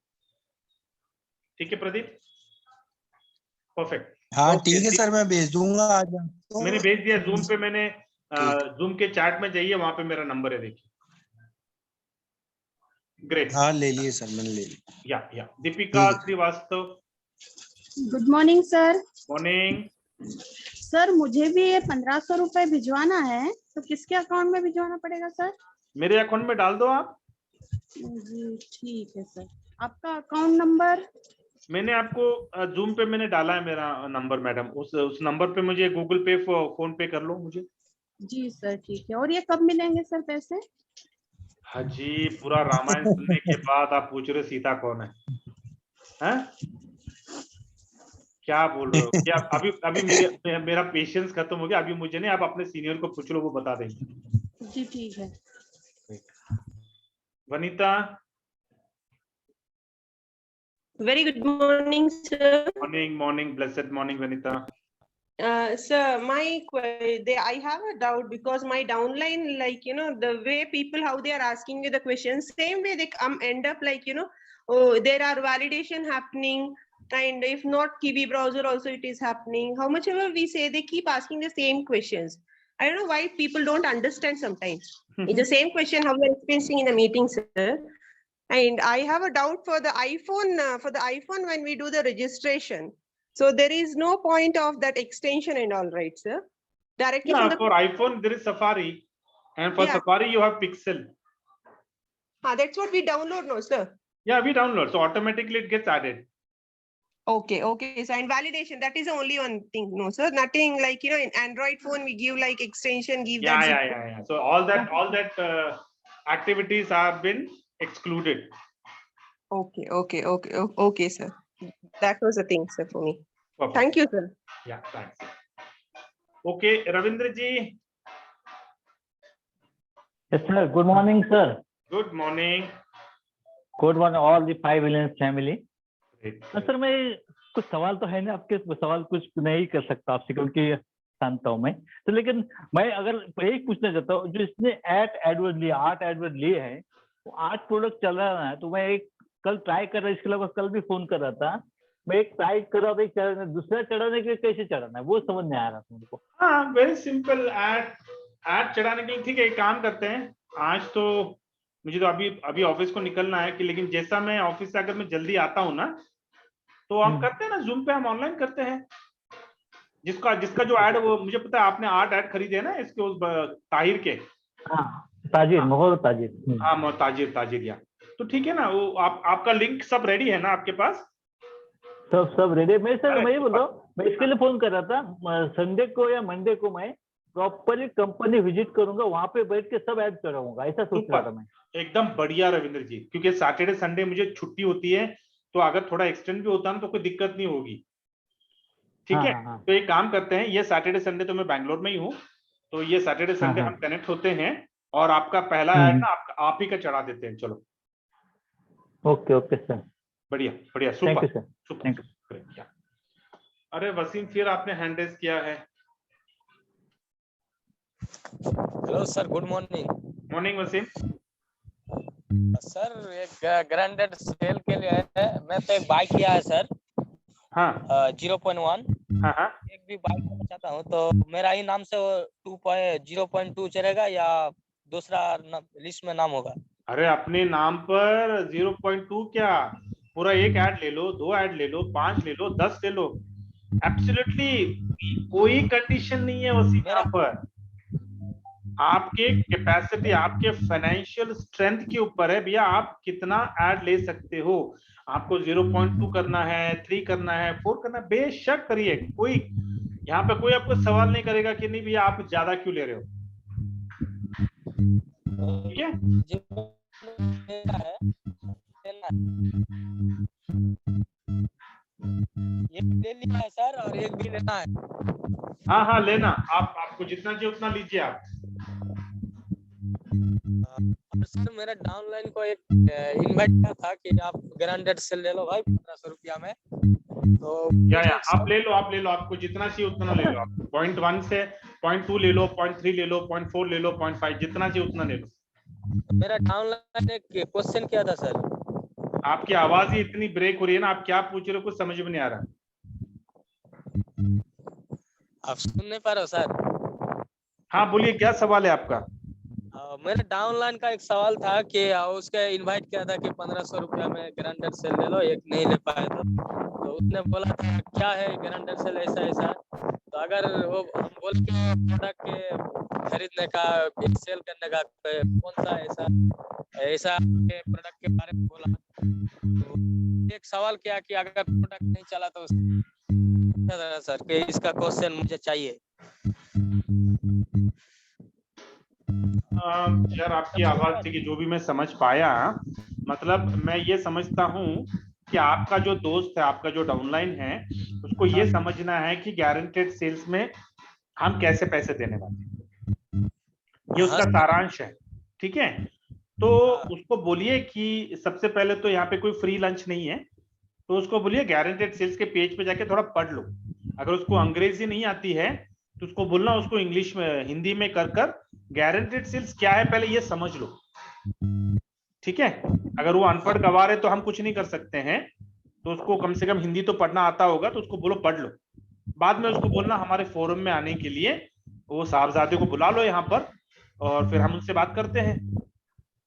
ठीक है प्रदीप? परफेक्ट। हाँ ठीक है सर, मैं भेज दूंगा आज आपको। मैंने भेज दिया जूम पे, मैंने जूम के चैट में जाइए, वहां पे मेरा नंबर है, देखिए। ग्रेट। हाँ ले लिए सर, मैंने ले लिया। Yeah Deepika Srivastava. Good morning sir. Morning. Sir मुझे भी ये 1500 रुपए भिजवाना है, तो किसके अकाउंट में भिजवाना पड़ेगा सर? मेरे अकाउंट में डाल दो आप। जी ठीक है सर। आपका अकाउंट नंबर? मैंने आपको जूम पे मैंने डाला है मेरा नंबर मैडम, उस नंबर पे मुझे गूगल पे फोन पे कर लो मुझे। जी सर ठीक है। और ये कब मिलेंगे सर पैसे? हाँ जी, पूरा रामायण सुनने के बाद आप पूछ रहे हो सीता कौन है? हैं? क्या बोल रहे हो? क्या अभी मेरा पेशेंस खत्म हो गया। अभी मुझे नहीं, आप अपने सीनियर को पूछ लो, वो बता देंगे। जी ठीक है। Vanita. Very good morning, sir. Morning, blessed morning, Vanita. Sir, I have a doubt because my downline, like, the way people, how they are asking me the questions, same way they end up like, oh, there are validation happening. And if not Kiwi browser also it is happening. How much ever we say, they keep asking the same questions. I don't know why people don't understand sometimes. It's the same question how we are experiencing in the meeting, sir. And I have a doubt for the iPhone when we do the registration. So there is no point of that extension and all, right, sir? Directly Yeah, from the for iPhone there is Safari, and for Safari you have Pixel. That's what we download, no, sir? Yeah, we download, so automatically it gets added. Okay. So and validation, that is the only one thing, no, sir? Nothing like, in Android phone we give like extension, give that. Yeah. So all that activities have been excluded. Okay, sir. that was the thing, sir, for me. Perfect. Thank you, sir. Yeah, thanks. Okay, Ravindra ji. Yes, sir. Good morning, sir. Good morning. Good morning, all the 5 Williams family. Great. Sir मैं कुछ सवाल तो है ना आपके, सवाल कुछ नहीं कर सकता आपसे क्योंकि जानता हूँ मैं तो, लेकिन मैं अगर यही पूछना चाहता हूँ, जो इसने 8 एडवर्ड लिए हैं, वो 8 प्रोडक्ट चल रहा है, तो मैं एक कल ट्राई कर रहा, इसके अलावा कल भी फोन कर रहा था, मैं एक ट्राई कर रहा था, दूसरा चढ़ाने के लिए कैसे चढ़ाना है वो समझ नहीं आ रहा था मुझको। हाँ, वेरी सिंपल। ऐड चढ़ाने के लिए ठीक है, एक काम करते हैं, आज तो मुझे तो अभी ऑफिस को निकलना है कि, लेकिन जैसा मैं ऑफिस से अगर मैं जल्दी आता हूँ ना, तो हम करते हैं ना, जूम पे हम ऑनलाइन करते हैं। जिसका जो ऐड, वो मुझे पता है आपने 8 ऐड खरीदे हैं ना इसके, उस ताहिर के। ताजिर, मोहम्मद ताजिर। हाँ, ताजिर या तो ठीक है ना, वो आपका लिंक सब रेडी है ना आपके पास? सब रेडी। मैं सर मैं ये बोल रहा हूँ, मैं इसके लिए फोन कर रहा था, संडे को या मंडे को मैं प्रॉपरली कंपनी विजिट करूंगा, वहां पे बैठ के सब ऐड कराऊंगा, ऐसा सोच रहा था मैं। एकदम बढ़िया रविंद्र जी, क्योंकि सैटरडे संडे मुझे छुट्टी होती है, तो अगर थोड़ा एक्सटेंड भी होता ना तो कोई दिक्कत नहीं होगी। ठीक है, तो एक काम करते हैं, ये सैटरडे संडे तो मैं बैंगलोर में ही हूँ, तो ये सैटरडे संडे हम कनेक्ट होते हैं और आपका पहला ऐड ना आप ही का चढ़ा देते हैं। चलो ओके सर, बढ़िया, thank you super. Thank you. अरे वसीम, फिर आपने हैंड रेज किया है। Hello sir, good morning. Morning Wasim. Sir एक ग्रैंडेड सेल के लिए है, मैं तो एक बाइक किया है सर। हाँ 0.1। हाँ एक भी बाइक लेना चाहता हूँ, तो मेरा ही नाम से 0.2 चलेगा या दूसरा लिस्ट में नाम होगा? अरे अपने नाम पर 0.2 क्या, पूरा एक ऐड ले लो, 2 ऐड ले लो, 5 ले लो, 10 ले लो, एब्सोल्युटली कोई कंडीशन नहीं है वसीम यहाँ पर। आपके कैपेसिटी, आपके फाइनेंशियल स्ट्रेंथ के ऊपर है भैया, आप कितना ऐड ले सकते हो। आपको 0.2 करना है, 3 करना है, 4 करना है, बेशक करिए, कोई यहाँ पे कोई आपको सवाल नहीं करेगा कि नहीं भैया आप ज्यादा क्यों ले रहे हो। ठीक है, एक ले लिया है सर और एक भी लेना है। हाँ लेना, आपको जितना चाहिए उतना लीजिए आप। सर मेरा डाउनलाइन को एक इनवाइट किया था कि आप ग्रांडेड सेल ले लो भाई 1500 रुपया में, तो या आप ले लो, आपको जितना चाहिए उतना ले लो। आप 0.1 से 0.2 ले लो, 0.3 ले लो, 0.4 ले लो, 0.5, जितना चाहिए उतना ले लो। मेरा डाउनलाइन एक क्वेश्चन किया था सर। आपकी आवाज ही इतनी ब्रेक हो रही है ना, आप क्या पूछ रहे हो कुछ समझ में नहीं आ रहा। आप सुन नहीं पा रहे हो सर? हाँ बोलिए, क्या सवाल है आपका? मेरे डाउनलाइन का एक सवाल था कि उसके इनवाइट किया था कि 1500 रुपया में ग्रांडेड सेल ले लो, एक नहीं ले पाए तो उसने बोला था क्या है ग्रांडेड सेल ऐसा। तो अगर वो हम बोल के प्रोडक्ट के खरीदने का, सेल करने का कौन सा ऐसा के प्रोडक्ट के बारे में बोला, तो एक सवाल किया कि अगर प्रोडक्ट नहीं चला तो सर कि इसका क्वेश्चन मुझे चाहिए। यार आपकी आवाज से जो भी मैं समझ पाया, मतलब मैं ये समझता हूँ कि आपका जो दोस्त है, आपका जो डाउनलाइन है, उसको ये समझना है कि गारंटेड सेल्स में हम कैसे पैसे देने वाले हैं, ये उसका सारांश है। ठीक है, तो उसको बोलिए कि सबसे पहले तो यहाँ पे कोई फ्री लंच नहीं है, तो उसको बोलिए गारंटेड सेल्स के पेज पे जाके थोड़ा पढ़ लो। अगर उसको अंग्रेजी नहीं आती है तो उसको बोलना, उसको इंग्लिश में, हिंदी में कर गारंटेड सेल्स क्या है पहले ये समझ लो। ठीक है, अगर वो अनपढ़ गवार है तो हम कुछ नहीं कर सकते हैं, तो उसको कम से कम हिंदी तो पढ़ना आता होगा, तो उसको बोलो पढ़ लो। बाद में उसको बोलना हमारे फोरम में आने के लिए, वो साहबजादे को बुला लो यहाँ पर, और फिर हम उनसे बात करते हैं।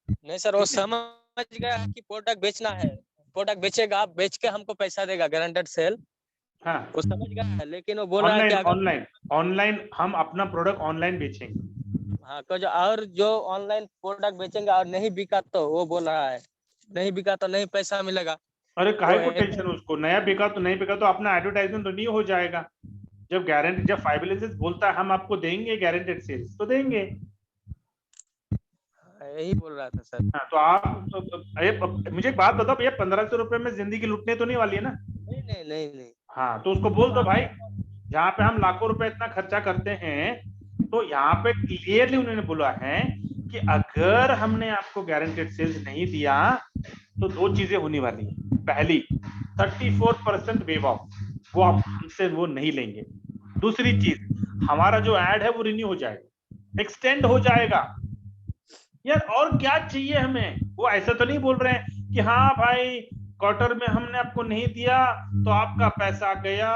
नहीं सर, वो समझ गया कि प्रोडक्ट बेचना है, प्रोडक्ट बेचेगा, बेच के हमको पैसा देगा गारंटेड सेल। हाँ वो समझ गया है, लेकिन वो बोल रहा है कि ऑनलाइन हम अपना प्रोडक्ट ऑनलाइन बेचेंगे। हाँ, और जो ऑनलाइन प्रोडक्ट बेचेंगे और नहीं बिका तो वो बोल रहा है नहीं बिका तो नहीं पैसा मिलेगा। अरे काहे को टेंशन, उसको नया बिका तो नहीं बिका तो अपना एडवर्टाइजमेंट रिन्यू हो जाएगा। जब 5 विलेजेस बोलता है हम आपको देंगे गारंटेड सेल्स, तो देंगे। यही बोल रहा था सर। हाँ, तो आप मुझे एक बात बताओ भैया, 1500 रुपए में जिंदगी लुटने तो नहीं वाली है ना? नहीं। हाँ, तो उसको बोल दो भाई, जहाँ पे हम लाखों रुपए इतना खर्चा करते हैं, तो यहाँ पे क्लियरली उन्होंने बोला है कि अगर हमने आपको गारंटेड सेल्स नहीं दिया तो दो चीजें होने वाली है। पहली, 34% वेव ऑफ, वो आप हमसे वो नहीं लेंगे। दूसरी चीज, हमारा जो एड है वो रिन्यू हो जाएगा, एक्सटेंड हो जाएगा। यार और क्या चाहिए हमें? वो ऐसा तो नहीं बोल रहे हैं कि हाँ भाई क्वार्टर में हमने आपको नहीं दिया तो आपका पैसा गया,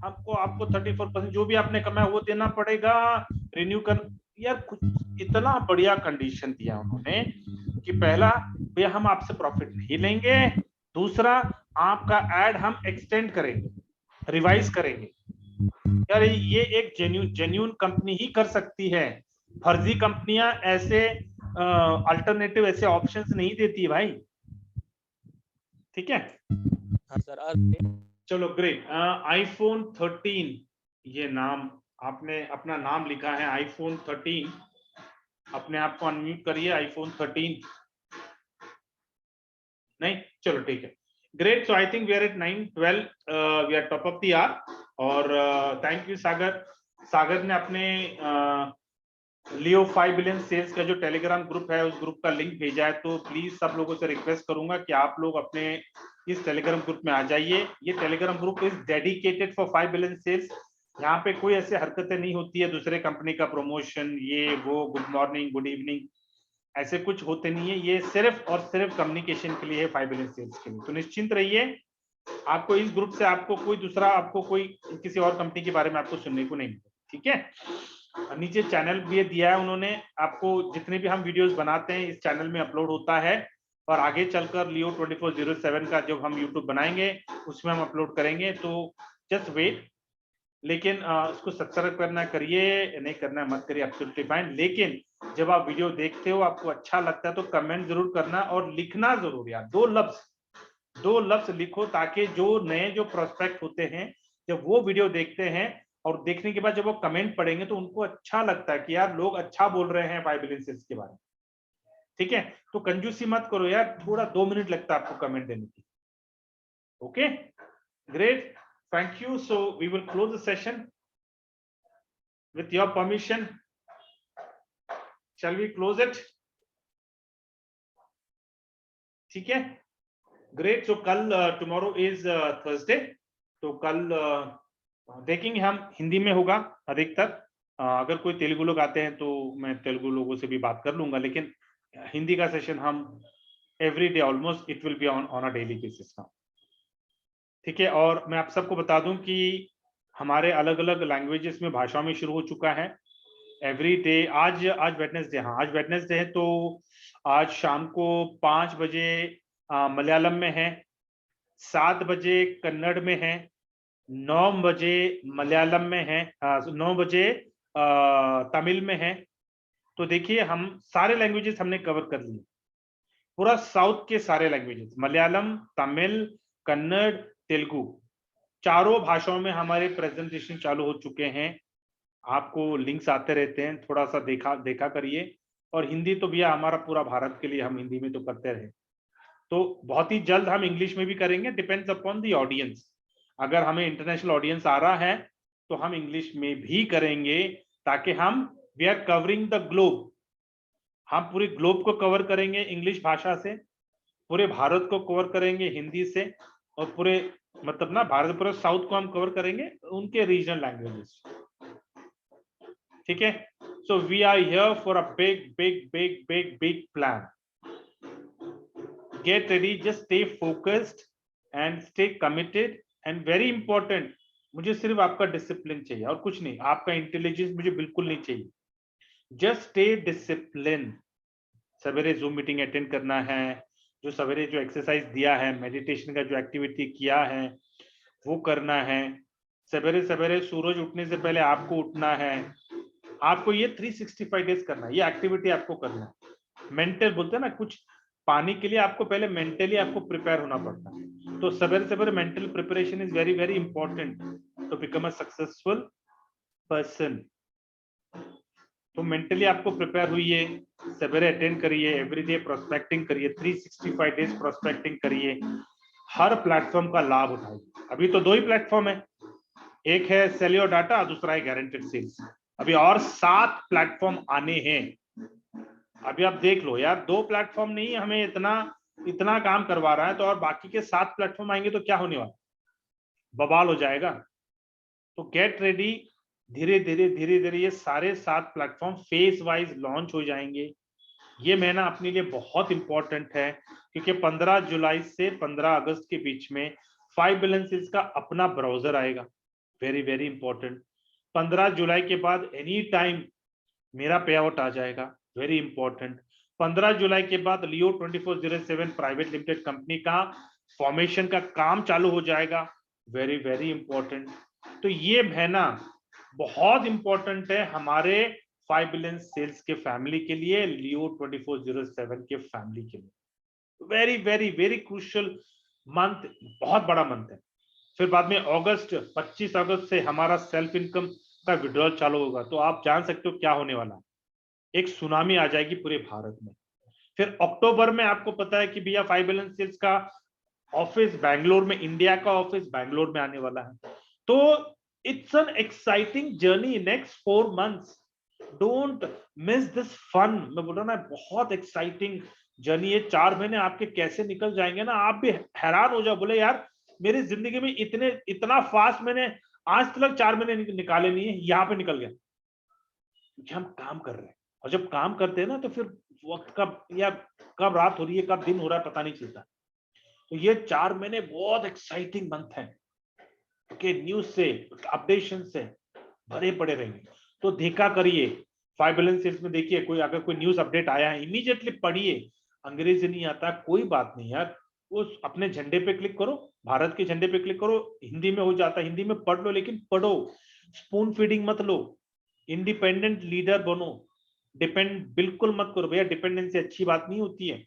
आपको 34% जो भी आपने कमाया वो देना पड़ेगा, रिन्यू कर। यार कुछ इतना बढ़िया कंडीशन दिया उन्होंने कि पहला, भैया हम आपसे प्रॉफिट नहीं लेंगे, दूसरा आपका एड हम एक्सटेंड करेंगे, रिवाइज करेंगे। यार ये एक जेन्युइन कंपनी ही कर सकती है। फर्जी कंपनियां ऐसे अल्टरनेटिव ऐसे ऑप्शंस नहीं देती है भाई। ठीक है, हाँ सर। चलो ग्रेट। आईफोन 13, ये नाम आपने अपना नाम लिखा है आईफोन 13, अपने आप को अनम्यूट करिए। आईफोन 13 नहीं, चलो ठीक है, great. So I think we are at 9:12, we are top of the hour. और थैंक यू सागर ने अपने लियो 5 बिलियन सेल्स का जो टेलीग्राम ग्रुप है उस ग्रुप का लिंक भेजा है। तो प्लीज सब लोगों से रिक्वेस्ट करूंगा कि आप लोग अपने इस टेलीग्राम ग्रुप में आ जाइए। ये telegram group is dedicated for 5 billion sales. यहाँ पे कोई ऐसे हरकतें नहीं होती है, दूसरे कंपनी का प्रमोशन, ये वो, गुड मॉर्निंग गुड इवनिंग, ऐसे कुछ होते नहीं है। ये सिर्फ और सिर्फ कम्युनिकेशन के लिए है, 5 बिलियन सेल्स के लिए। तो निश्चिंत रहिए, आपको इस ग्रुप से आपको कोई दूसरा, आपको कोई किसी और कंपनी के बारे में आपको सुनने को नहीं मिलेगा। ठीक है, नीचे चैनल भी दिया है उन्होंने आपको, जितने भी हम वीडियोस बनाते हैं इस चैनल में अपलोड होता है, और आगे चलकर लियो 2407 का जब हम यूट्यूब बनाएंगे उसमें हम अपलोड करेंगे। तो जस्ट वेट, लेकिन उसको सब्सक्राइब करना करिए, नहीं करना मत करिए, एब्सोल्युटली फाइन। लेकिन जब आप वीडियो देखते हो, आपको अच्छा लगता है तो कमेंट जरूर करना और लिखना जरूर यार, दो लफ्ज लिखो, ताकि जो नए जो प्रोस्पेक्ट होते हैं जब वो वीडियो देखते हैं और देखने के बाद जब वो कमेंट पढ़ेंगे तो उनको अच्छा लगता है कि यार लोग अच्छा बोल रहे हैं 5 बिलियन सेल्स के बारे में। ठीक है, तो कंजूसी मत करो यार, थोड़ा 2 मिनट लगता है आपको कमेंट देने की। Okay, great, thank you. So we will close the session with your permission. Shall we close it? ठीक है, great. So कल tomorrow is Thursday, तो कल देखेंगे हम, हिंदी में होगा अधिकतर। अगर कोई तेलुगु लोग आते हैं तो मैं तेलुगु लोगों से भी बात कर लूंगा, लेकिन हिंदी का सेशन हम every day almost it will be on a daily basis now. ठीक है, और मैं आप सबको बता दूं कि हमारे अलग अलग लैंग्वेजेस में भाषाओं में शुरू हो चुका है एवरी डे। आज वेडनेसडे, हाँ आज वेडनेसडे है, तो आज शाम को 5 बजे मलयालम में है, 7 बजे कन्नड़ में है, 9 बजे मलयालम में है, 9 बजे तमिल में है। तो देखिए हम सारे लैंग्वेजेस हमने कवर कर लिए, पूरा साउथ के सारे लैंग्वेजेस, मलयालम, तमिल, कन्नड़, तेलुगु, चारों भाषाओं में हमारे प्रेजेंटेशन चालू हो चुके हैं। आपको लिंक्स आते रहते हैं, थोड़ा सा देखा करिए। और हिंदी तो भैया हमारा पूरा भारत के लिए हम हिंदी में तो करते रहे, तो बहुत ही जल्द हम इंग्लिश में भी करेंगे, डिपेंड्स अपॉन द ऑडियंस। अगर हमें इंटरनेशनल ऑडियंस आ रहा है तो हम इंग्लिश में भी करेंगे, ताकि हम we are covering the globe, हम पूरे ग्लोब को कवर करेंगे इंग्लिश भाषा से, पूरे भारत को कवर करेंगे हिंदी से, और पूरे मतलब ना भारत पूरे साउथ को हम कवर करेंगे उनके रीजनल लैंग्वेजेस। ठीक है, so we are here for a big plan. Get ready, just stay focused and stay committed, and very important, मुझे सिर्फ आपका डिसिप्लिन चाहिए और कुछ नहीं, आपका इंटेलिजेंस मुझे बिल्कुल नहीं चाहिए। Just stay discipline. सवेरे जूम मीटिंग अटेंड करना है, जो सवेरे जो एक्सरसाइज दिया है, मेडिटेशन का जो एक्टिविटी किया है वो करना है। सवेरे सवेरे सूरज उठने से पहले आपको उठना है, आपको ये 365 डेज करना है, ये एक्टिविटी आपको करना है। मेंटल बोलते हैं ना, कुछ पाने के लिए आपको पहले मेंटली आपको प्रिपेयर होना पड़ता है। तो सवेरे सवेरे mental preparation is very very important to become a successful person. तो मेंटली आपको प्रिपेयर हुई, सवेरे अटेंड करिए, एवरीडे प्रोस्पेक्टिंग करिए, 365 डेज प्रोस्पेक्टिंग करिए। हर प्लेटफॉर्म का लाभ उठाएगी। अभी तो 2 ही प्लेटफॉर्म है, एक है सेल योर डाटा, दूसरा है गारंटेड सेल्स। अभी और 7 प्लेटफॉर्म आने हैं। अभी आप देख लो यार, 2 प्लेटफॉर्म नहीं हमें इतना काम करवा रहा है, तो और बाकी के 7 प्लेटफॉर्म आएंगे तो क्या होने वाला, बवाल हो जाएगा। तो गेट रेडी, धीरे धीरे ये सारे 7 प्लेटफॉर्म फेज वाइज लॉन्च हो जाएंगे। ये महीना अपने लिए बहुत इंपॉर्टेंट है, क्योंकि 15 जुलाई से 15 अगस्त के बीच में 5 बिलियन सेल्स का अपना ब्राउजर आएगा, वेरी इंपॉर्टेंट। 15 जुलाई के बाद एनी टाइम मेरा पे आउट आ जाएगा, वेरी इंपॉर्टेंट। 15 जुलाई के बाद लियो 2407 प्राइवेट लिमिटेड कंपनी का फॉर्मेशन का काम चालू हो जाएगा, वेरी इंपॉर्टेंट। तो ये महीना बहुत इंपॉर्टेंट है हमारे 5 बिलियन सेल्स के फैमिली के लिए, लियो 2407 के फैमिली के लिए। वेरी क्रूशियल मंथ, बहुत बड़ा मंथ है। फिर बाद में अगस्त, 25 अगस्त से हमारा सेल्फ इनकम का विड्रॉल चालू होगा। तो आप जान सकते हो क्या होने वाला है, एक सुनामी आ जाएगी पूरे भारत में। फिर अक्टूबर में आपको पता है कि भैया 5 बिलियन सेल्स का ऑफिस बैंगलोर में, इंडिया का ऑफिस बैंगलोर में आने वाला है। तो it's an exciting journey next 4 months, don't miss this fun. मैं बोल रहा ना, बहुत एक्साइटिंग जर्नी। ये 4 महीने आपके कैसे निकल जाएंगे ना, आप भी हैरान हो जाओ, बोले यार मेरी जिंदगी में इतना फास्ट मैंने आज तक 4 महीने निकाले नहीं है, यहाँ पे निकल गया, क्योंकि हम काम कर रहे हैं। और जब काम करते हैं ना, तो फिर वक्त कब रात हो रही है, कब दिन हो रहा है, पता नहीं चलता। तो ये 4 महीने बहुत एक्साइटिंग मंथ है, कि न्यूज से, अपडेशन से भरे पड़े रहेंगे। तो देखा करिए 5 बिलियन सेल्स में, देखिए कोई अगर कोई न्यूज अपडेट आया है, इमीडिएटली पढ़िए। अंग्रेजी नहीं आता कोई बात नहीं यार, उस अपने झंडे पे क्लिक करो, भारत के झंडे पे क्लिक करो, हिंदी में हो जाता है, हिंदी में पढ़ लो, लेकिन पढ़ो, स्पून फीडिंग मत लो, इंडिपेंडेंट लीडर बनो, डिपेंड बिल्कुल मत करो भैया, डिपेंडेंसी अच्छी बात नहीं होती है,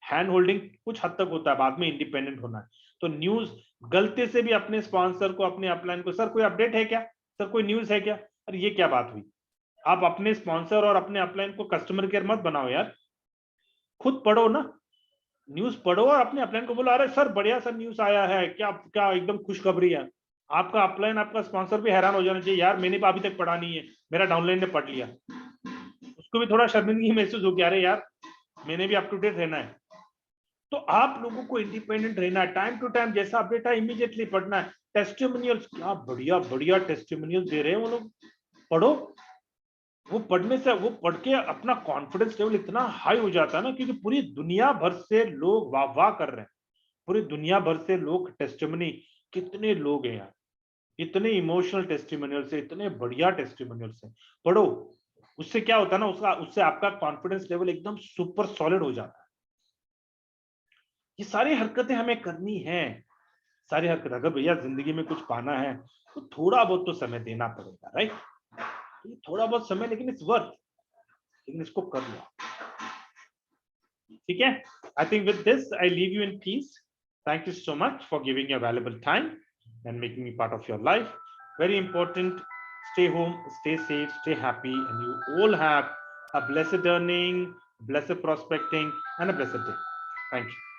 हैंड होल्डिंग कुछ हद तक होता है, बाद में इंडिपेंडेंट होना है। तो न्यूज गलती से भी अपने स्पॉन्सर को, अपने अपलाइन को, सर कोई अपडेट है क्या, सर कोई न्यूज है क्या, अरे ये क्या बात हुई। आप अपने स्पॉन्सर और अपने अपलाइन को कस्टमर केयर मत बनाओ यार, खुद पढ़ो ना, न्यूज पढ़ो और अपने अपलाइन को बोलो, अरे सर बढ़िया सर न्यूज आया है, क्या क्या एकदम खुशखबरी है। आपका अपलाइन, आपका स्पॉन्सर भी हैरान हो जाना चाहिए, यार मैंने अभी तक पढ़ा नहीं है, मेरा डाउनलाइन ने पढ़ लिया, उसको भी थोड़ा शर्मिंदगी महसूस हो गया, अरे यार मैंने भी अप टू डेट रहना है। तो आप लोगों को इंडिपेंडेंट रहना है, टाइम टू टाइम जैसा अपडेट है इमीडिएटली पढ़ना है। टेस्टिमोनियल्स, क्या बढ़िया टेस्टिमोनियल्स दे रहे हैं वो लोग, पढ़ो। वो पढ़ने से, वो पढ़ के अपना कॉन्फिडेंस लेवल इतना हाई हो जाता है ना, क्योंकि पूरी दुनिया भर से लोग वाह कर रहे हैं, पूरी दुनिया भर से लोग टेस्टिमनी, कितने लोग हैं यार, इतने इमोशनल टेस्टिमोनियल से, इतने बढ़िया टेस्टिमोनियल से पढ़ो। उससे क्या होता है ना, उससे आपका कॉन्फिडेंस लेवल एकदम सुपर सॉलिड हो जाता है। ये सारी हरकतें हमें करनी है, सारी हरकतें। अगर भैया जिंदगी में कुछ पाना है तो थोड़ा बहुत तो समय देना पड़ेगा, राइट। थोड़ा बहुत समय, लेकिन इट्स वर्थ, लेकिन इसको कर लो, ठीक है। I think with this I leave you in peace. Thank you so much for giving your valuable time and making me part of your life. Very important. Stay home, stay safe, stay happy, and you all have a blessed earning, blessed prospecting, and a blessed day. Thank you.